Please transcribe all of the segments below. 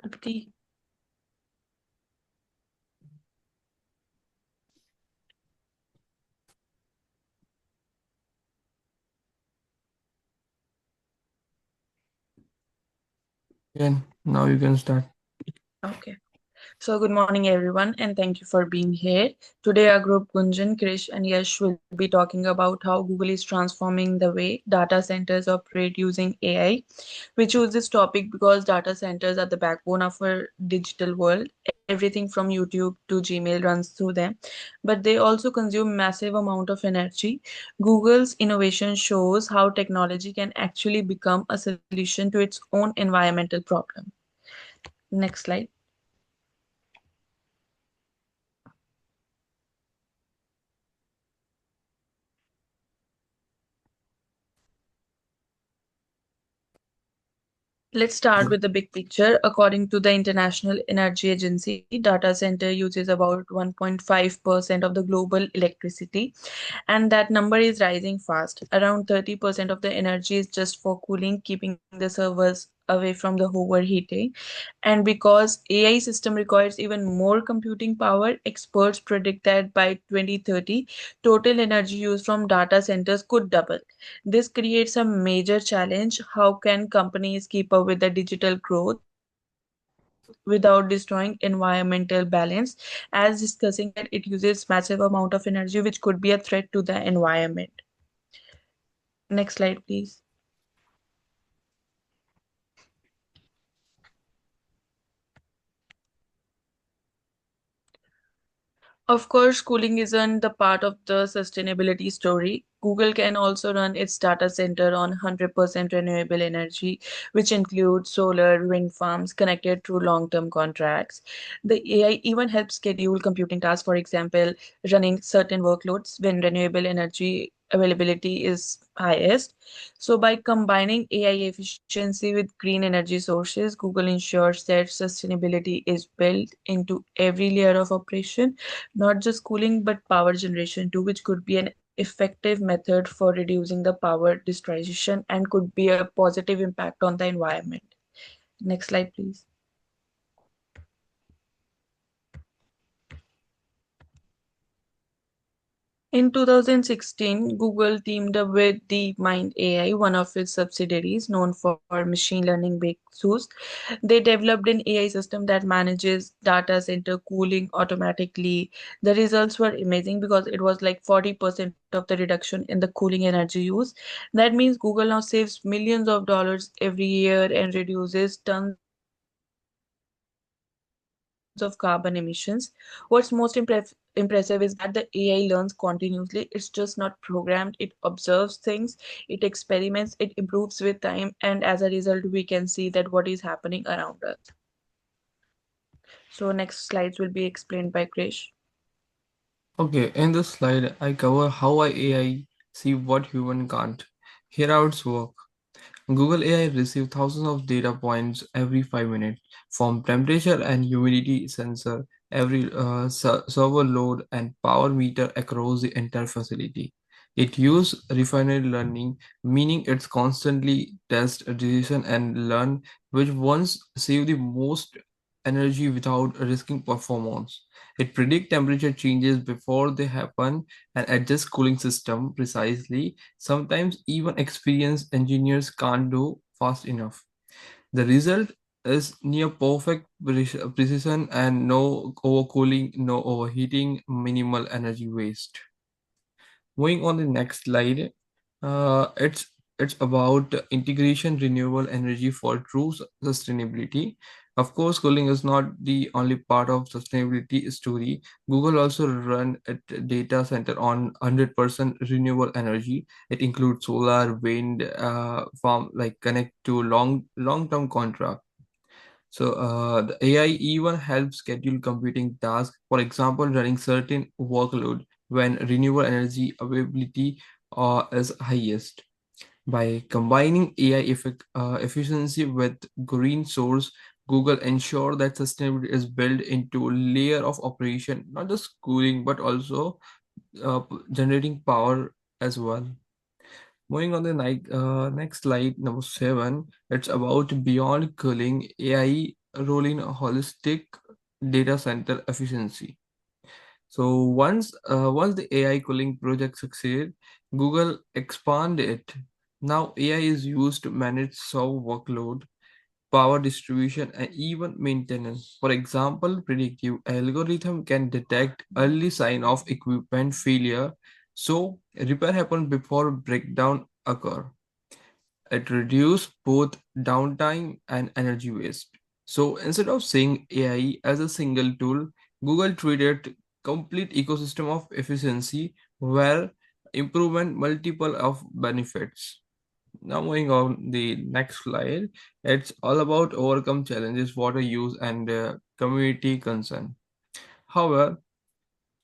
Tripti. Yeah, now you can start. Okay. So, good morning, everyone, and thank you for being here. Today, our group Gunjan, Krish, and Yash will be talking about how Google is transforming the way data centers operate using AI. We choose this topic because data centers are the backbone of our digital world. Everything from YouTube to Gmail runs through them, but they also consume massive amount of energy. Google's innovation shows how technology can actually become a solution to its own environmental problem. Next slide. Let's start with the big picture. According to the International Energy Agency, data center uses about 1.5% of the global electricity, and that number is rising fast. Around 30% of the energy is just for cooling, keeping the servers away from the overheating. And because AI system requires even more computing power, experts predict that by 2030, total energy used from data centers could double. This creates a major challenge. How can companies keep up with the digital growth without destroying environmental balance? As discussing that it uses massive amount of energy, which could be a threat to the environment. Next slide, please. Of course, cooling isn't the part of the sustainability story. Google can also run its data center on 100% renewable energy, which includes solar, wind farms connected through long term contracts. The AI even helps schedule computing tasks, for example, running certain workloads when renewable energy availability is highest. So, by combining AI efficiency with green energy sources, Google ensures that sustainability is built into every layer of operation, not just cooling but power generation too, which could be an effective method for reducing the power distribution and could be a positive impact on the environment. Next slide, please. In 2016, Google teamed up with DeepMind AI, one of its subsidiaries known for machine learning breakthroughs. They developed an AI system that manages data center cooling automatically. The results were amazing because it was like 40% of the reduction in the cooling energy use. That means Google now saves millions of dollars every year and reduces tons of carbon emissions. What's most impressive is that the AI learns continuously. It's just not programmed, it observes things, it experiments, it improves with time, and as a result, we can see that what is happening around us. So, next slides will be explained by Krish. Okay, in this slide, I cover how AI see what human can't. Here how it's work. Google AI receives thousands of data points every 5 minutes from temperature and humidity sensor, every server load and power meter across the entire facility. It uses refined learning, meaning it's constantly test a decision and learn which ones save the most energy without risking performance. It predicts temperature changes before they happen and adjusts cooling system precisely. Sometimes even experienced engineers can't do fast enough. The result is near perfect precision and no overcooling, no overheating, minimal energy waste. Moving on the next slide, uh, it's it's about integration renewable energy for true sustainability. Of course, cooling is not the only part of sustainability story. Google also run a data center on 100% renewable energy. It includes solar, wind, farm like connect to long-term contract. So the AI even helps schedule computing tasks, for example, running certain workload when renewable energy availability is highest. By combining AI efficiency with green source, Google ensure that sustainability is built into layer of operation, not just cooling but also generating power as well. Moving on the next slide, number 7, it's about beyond cooling. AI role in holistic data center efficiency. So once the AI cooling project succeeded, Google expanded it. Now AI is used to manage server workload, power distribution, and even maintenance. For example, predictive algorithm can detect early sign of equipment failure, so repair happen before breakdown occur. It reduces both downtime and energy waste. So instead of seeing AI as a single tool, Google treated complete ecosystem of efficiency where improvement multiple of benefits. Now moving on the next slide, it's all about overcome challenges, water use and community concern. However,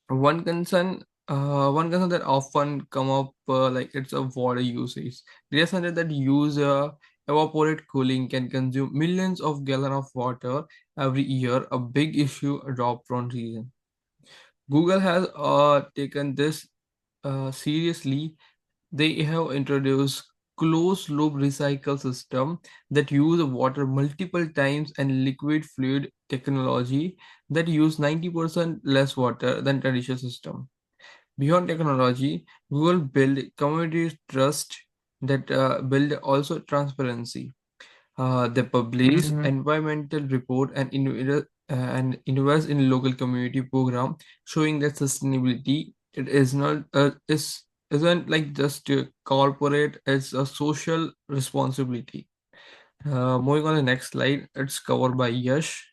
one concern that often come up like it's a water usage. Data center that use evaporate cooling can consume millions of gallons of water every year, a big issue, a drought prone region. Google has taken this seriously. They have introduced closed loop recycle system that use water multiple times and liquid fluid technology that use 90% less water than traditional system. Beyond technology, Google build community trust that build also transparency. They publish environmental report and invest in local community program, showing that sustainability it is not is isn't like just corporate; it's a social responsibility. Moving on the next slide, it's covered by Yash.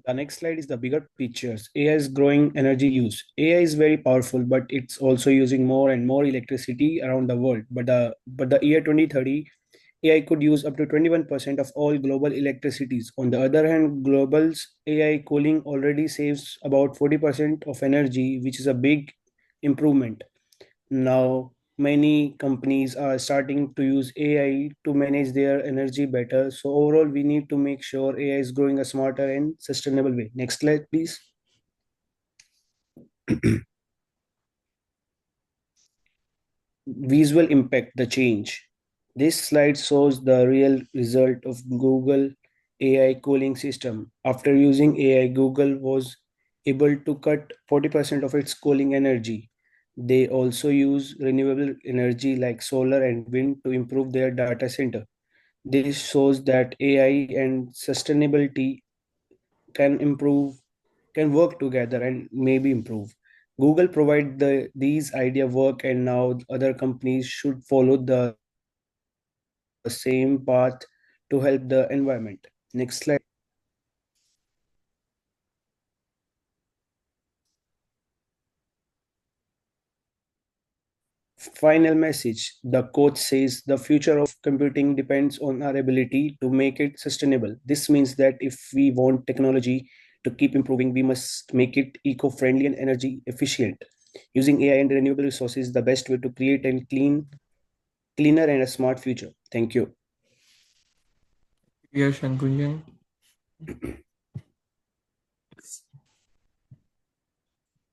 The next slide is the bigger pictures. AI is growing energy use. AI is very powerful, but it's also using more and more electricity around the world. But the year 2030, AI could use up to 21% of all global electricities. On the other hand, global's AI cooling already saves about 40% of energy, which is a big improvement. Now, many companies are starting to use AI to manage their energy better. So, overall, we need to make sure AI is growing a smarter and sustainable way. Next slide, please. Visual impact, the change. This slide shows the real result of Google AI cooling system. After using AI, Google was able to cut 40% of its cooling energy. They also use renewable energy like solar and wind to improve their data center. This shows that AI and sustainability can improve, can work together and maybe improve. Google provide these idea work, and now other companies should follow the same path to help the environment. Next slide. Final message. The quote says the future of computing depends on our ability to make it sustainable. This means that if we want technology to keep improving, we must make it eco friendly and energy efficient. Using AI and renewable resources is the best way to create a cleaner and a smart future. Thank you. Yash and Gunjan.